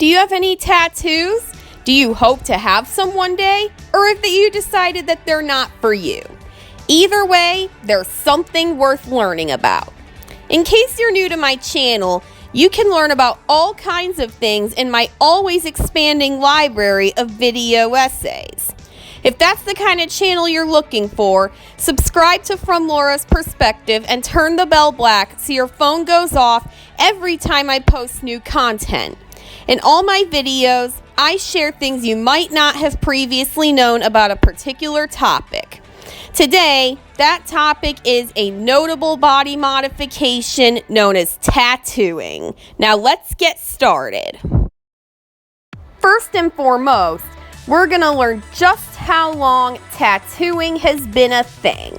you have any tattoos? Do you hope to have some one day? Or have you decided that they're not for you? Either way, there's something worth learning about. In case you're new to my channel, you can learn about all kinds of things in my always expanding library of video essays. If that's the kind of channel you're looking for, subscribe to From Laura's Perspective and turn the bell black so your phone goes off every time I post new content. In all my videos, I share things you might not have previously known about a particular topic. Today, that topic is a notable body modification known as tattooing. Now let's get started. First and foremost, we're going to learn just how long tattooing has been a thing.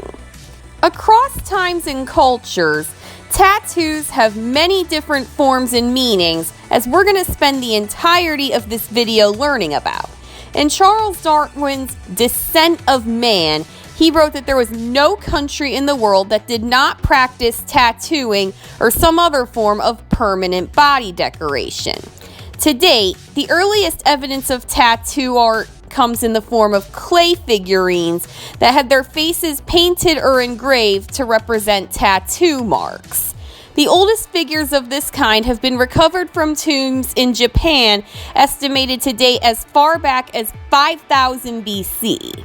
Across times and cultures, tattoos have many different forms and meanings, as we're going to spend the entirety of this video learning about. In Charles Darwin's Descent of Man, he wrote that there was no country in the world that did not practice tattooing or some other form of permanent body decoration. To date, the earliest evidence of tattoo art comes in the form of clay figurines that had their faces painted or engraved to represent tattoo marks. The oldest figures of this kind have been recovered from tombs in Japan, estimated to date as far back as 5000 BC.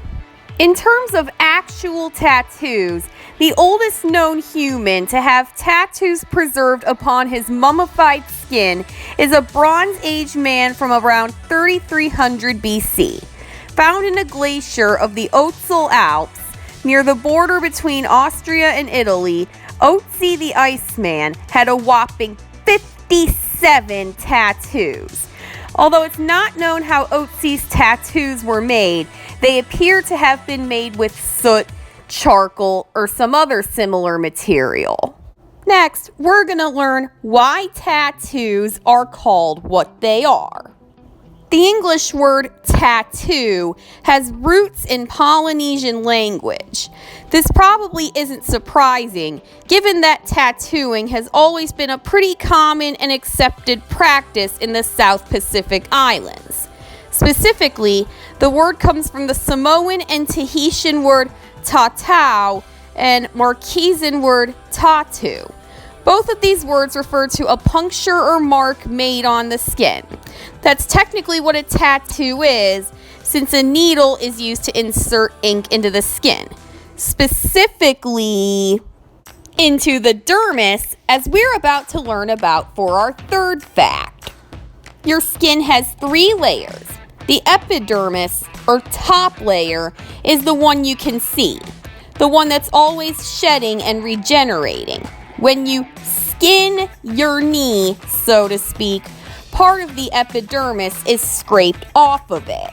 In terms of actual tattoos, the oldest known human to have tattoos preserved upon his mummified skin is a Bronze Age man from around 3300 BC. Found in a glacier of the Ötztal Alps, near the border between Austria and Italy, Ötzi the Iceman had a whopping 57 tattoos. Although it's not known how Ötzi's tattoos were made, they appear to have been made with soot, charcoal, or some other similar material. Next, we're going to learn why tattoos are called what they are. The English word tattoo has roots in Polynesian language. This probably isn't surprising, given that tattooing has always been a pretty common and accepted practice in the South Pacific Islands. Specifically, the word comes from the Samoan and Tahitian word tatau and Marquesan word tattoo. Both of these words refer to a puncture or mark made on the skin. That's technically what a tattoo is, since a needle is used to insert ink into the skin, specifically into the dermis, as we're about to learn about for our third fact. Your skin has 3 layers. The epidermis, or top layer, is the one you can see, the one that's always shedding and regenerating. When you skin your knee, so to speak, part of the epidermis is scraped off of it.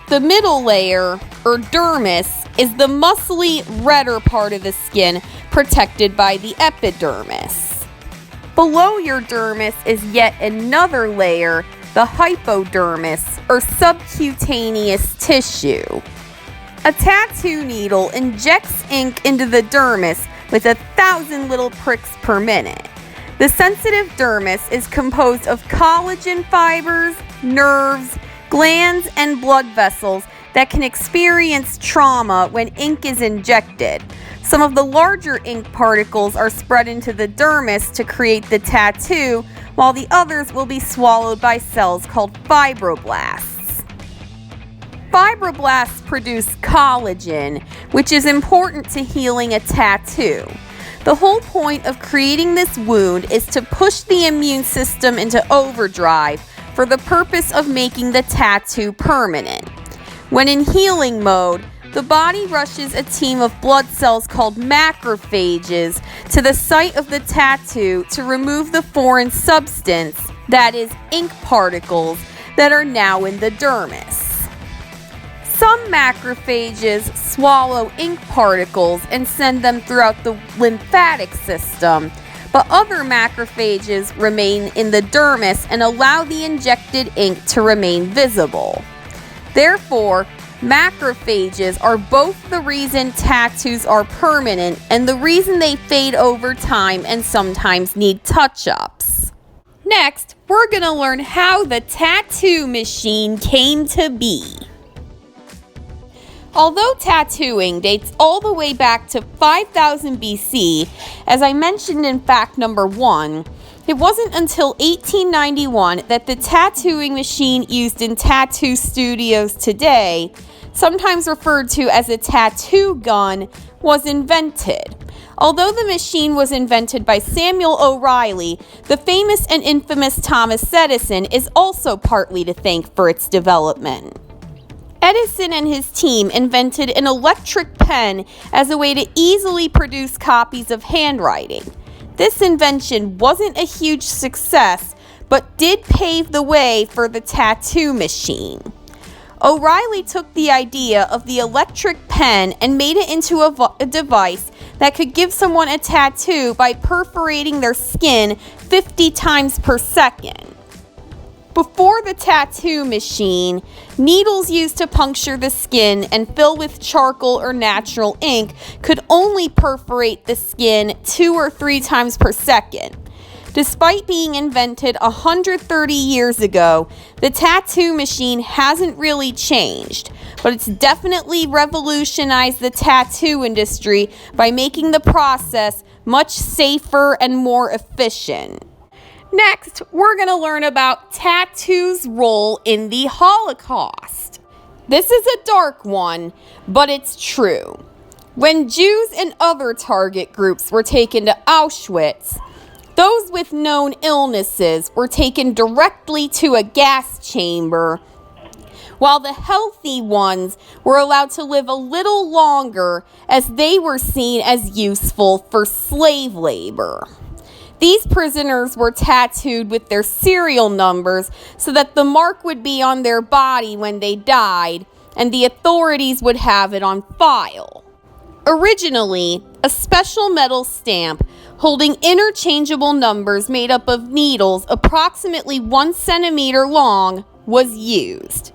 The middle layer, or dermis, is the muscly, redder part of the skin protected by the epidermis. Below your dermis is yet another layer, the hypodermis, or subcutaneous tissue. A tattoo needle injects ink into the dermis with 1,000 little pricks per minute. The sensitive dermis is composed of collagen fibers, nerves, glands, and blood vessels that can experience trauma when ink is injected. Some of the larger ink particles are spread into the dermis to create the tattoo, while the others will be swallowed by cells called fibroblasts. Fibroblasts produce collagen, which is important to healing a tattoo. The whole point of creating this wound is to push the immune system into overdrive for the purpose of making the tattoo permanent. When in healing mode, the body rushes a team of blood cells called macrophages to the site of the tattoo to remove the foreign substance, that is, ink particles, that are now in the dermis. Some macrophages swallow ink particles and send them throughout the lymphatic system, but other macrophages remain in the dermis and allow the injected ink to remain visible. Therefore, macrophages are both the reason tattoos are permanent and the reason they fade over time and sometimes need touch-ups. Next, we're going to learn how the tattoo machine came to be. Although tattooing dates all the way back to 5000 BC, as I mentioned in fact number 1, it wasn't until 1891 that the tattooing machine used in tattoo studios today, sometimes referred to as a tattoo gun, was invented. Although the machine was invented by Samuel O'Reilly, the famous and infamous Thomas Edison is also partly to thank for its development. Edison and his team invented an electric pen as a way to easily produce copies of handwriting. This invention wasn't a huge success, but did pave the way for the tattoo machine. O'Reilly took the idea of the electric pen and made it into a device that could give someone a tattoo by perforating their skin 50 times per second. Before the tattoo machine, needles used to puncture the skin and fill with charcoal or natural ink could only perforate the skin 2 or 3 times per second. Despite being invented 130 years ago, the tattoo machine hasn't really changed, but it's definitely revolutionized the tattoo industry by making the process much safer and more efficient. Next, we're going to learn about tattoos' role in the Holocaust. This is a dark one, but it's true. When Jews and other target groups were taken to Auschwitz, those with known illnesses were taken directly to a gas chamber, while the healthy ones were allowed to live a little longer as they were seen as useful for slave labor. These prisoners were tattooed with their serial numbers so that the mark would be on their body when they died, and the authorities would have it on file. Originally, a special metal stamp holding interchangeable numbers made up of needles approximately 1 centimeter long was used.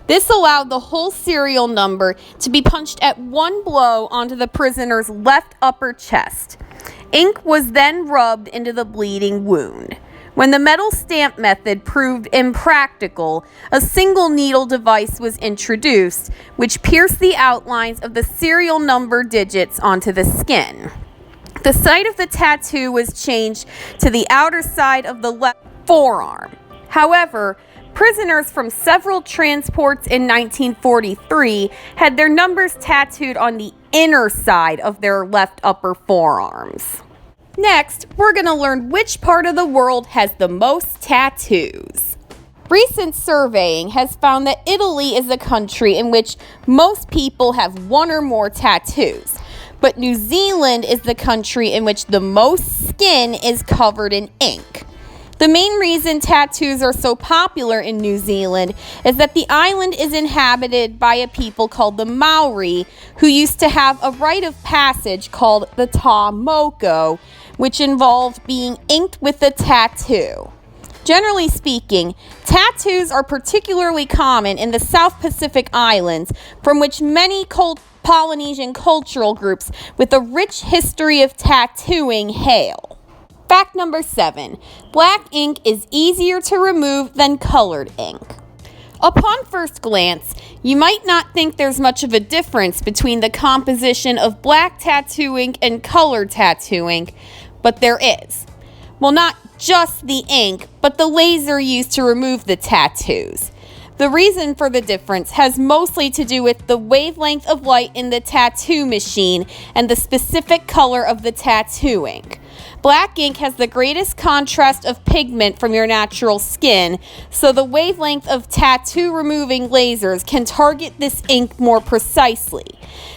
This allowed the whole serial number to be punched at one blow onto the prisoner's left upper chest. Ink was then rubbed into the bleeding wound. When the metal stamp method proved impractical, a single needle device was introduced, which pierced the outlines of the serial number digits onto the skin. The site of the tattoo was changed to the outer side of the left forearm. However, prisoners from several transports in 1943 had their numbers tattooed on the inner side of their left upper forearms. Next, we're going to learn which part of the world has the most tattoos. Recent surveying has found that Italy is the country in which most people have 1 or more tattoos, but New Zealand is the country in which the most skin is covered in ink. The main reason tattoos are so popular in New Zealand is that the island is inhabited by a people called the Maori, who used to have a rite of passage called the Tā Moko, which involved being inked with a tattoo. Generally speaking, tattoos are particularly common in the South Pacific Islands, from which many Polynesian cultural groups with a rich history of tattooing hail. Fact number 7. Black ink is easier to remove than colored ink. Upon first glance, you might not think there's much of a difference between the composition of black tattoo ink and colored tattoo ink, but there is. Well, not just the ink, but the laser used to remove the tattoos. The reason for the difference has mostly to do with the wavelength of light in the tattoo machine and the specific color of the tattoo ink. Black ink has the greatest contrast of pigment from your natural skin, so the wavelength of tattoo removing lasers can target this ink more precisely.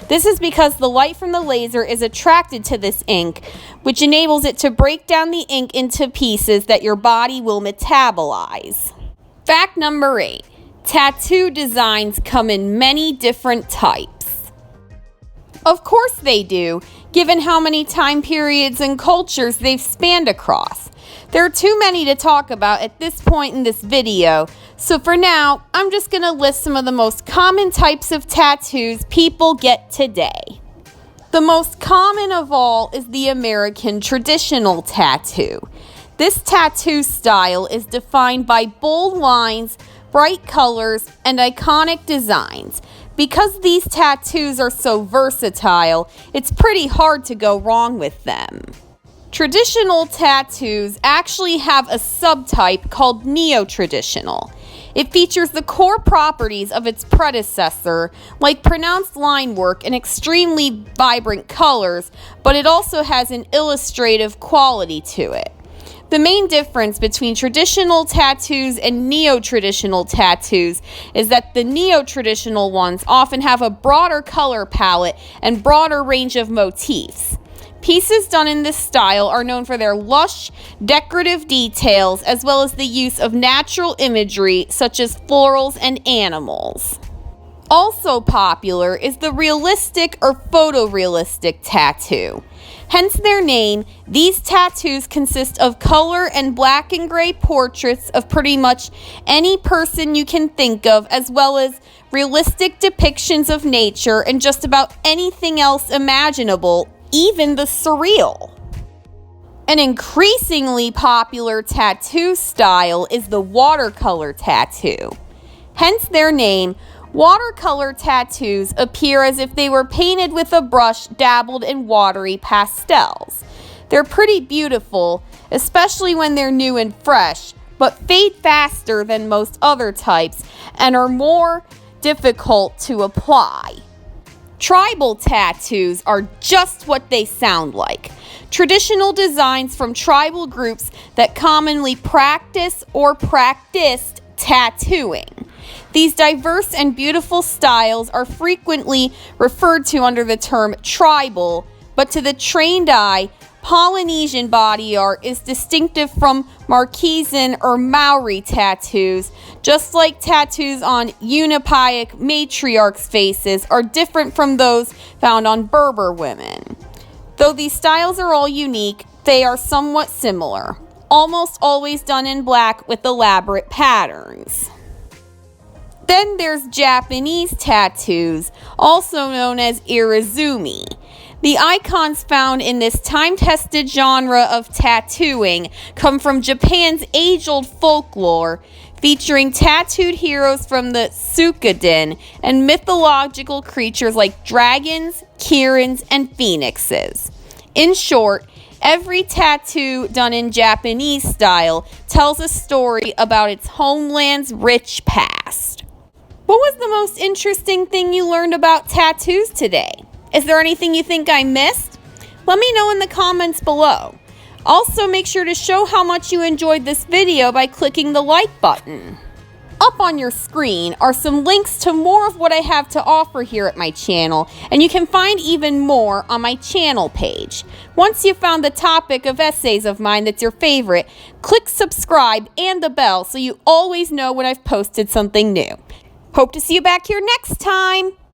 This is because the light from the laser is attracted to this ink, which enables it to break down the ink into pieces that your body will metabolize. Fact number 8. Tattoo designs come in many different types. Of course they do, given how many time periods and cultures they've spanned across. There are too many to talk about at this point in this video, so for now, I'm just going to list some of the most common types of tattoos people get today. The most common of all is the American traditional tattoo. This tattoo style is defined by bold lines, bright colors, and iconic designs. Because these tattoos are so versatile, it's pretty hard to go wrong with them. Traditional tattoos actually have a subtype called neo-traditional. It features the core properties of its predecessor, like pronounced line work and extremely vibrant colors, but it also has an illustrative quality to it. The main difference between traditional tattoos and neo-traditional tattoos is that the neo-traditional ones often have a broader color palette and broader range of motifs. Pieces done in this style are known for their lush, decorative details as well as the use of natural imagery such as florals and animals. Also popular is the realistic or photorealistic tattoo. Hence their name, these tattoos consist of color and black and gray portraits of pretty much any person you can think of, as well as realistic depictions of nature and just about anything else imaginable, even the surreal. An increasingly popular tattoo style is the watercolor tattoo. Hence their name, watercolor tattoos appear as if they were painted with a brush dabbled in watery pastels. They're pretty beautiful, especially when they're new and fresh, but fade faster than most other types and are more difficult to apply. Tribal tattoos are just what they sound like. Traditional designs from tribal groups that commonly practice or practiced tattooing. These diverse and beautiful styles are frequently referred to under the term tribal, but to the trained eye, Polynesian body art is distinctive from Marquesan or Maori tattoos, just like tattoos on Unipiac matriarchs' faces are different from those found on Berber women. Though these styles are all unique, they are somewhat similar, almost always done in black with elaborate patterns. Then there's Japanese tattoos, also known as irizumi. The icons found in this time-tested genre of tattooing come from Japan's age-old folklore, featuring tattooed heroes from the Suikoden and mythological creatures like dragons, kirins, and phoenixes. In short, every tattoo done in Japanese style tells a story about its homeland's rich past. What was the most interesting thing you learned about tattoos today? Is there anything you think I missed? Let me know in the comments below. Also, make sure to show how much you enjoyed this video by clicking the like button. Up on your screen are some links to more of what I have to offer here at my channel, and you can find even more on my channel page. Once you've found the topic of essays of mine that's your favorite, click subscribe and the bell so you always know when I've posted something new. Hope to see you back here next time.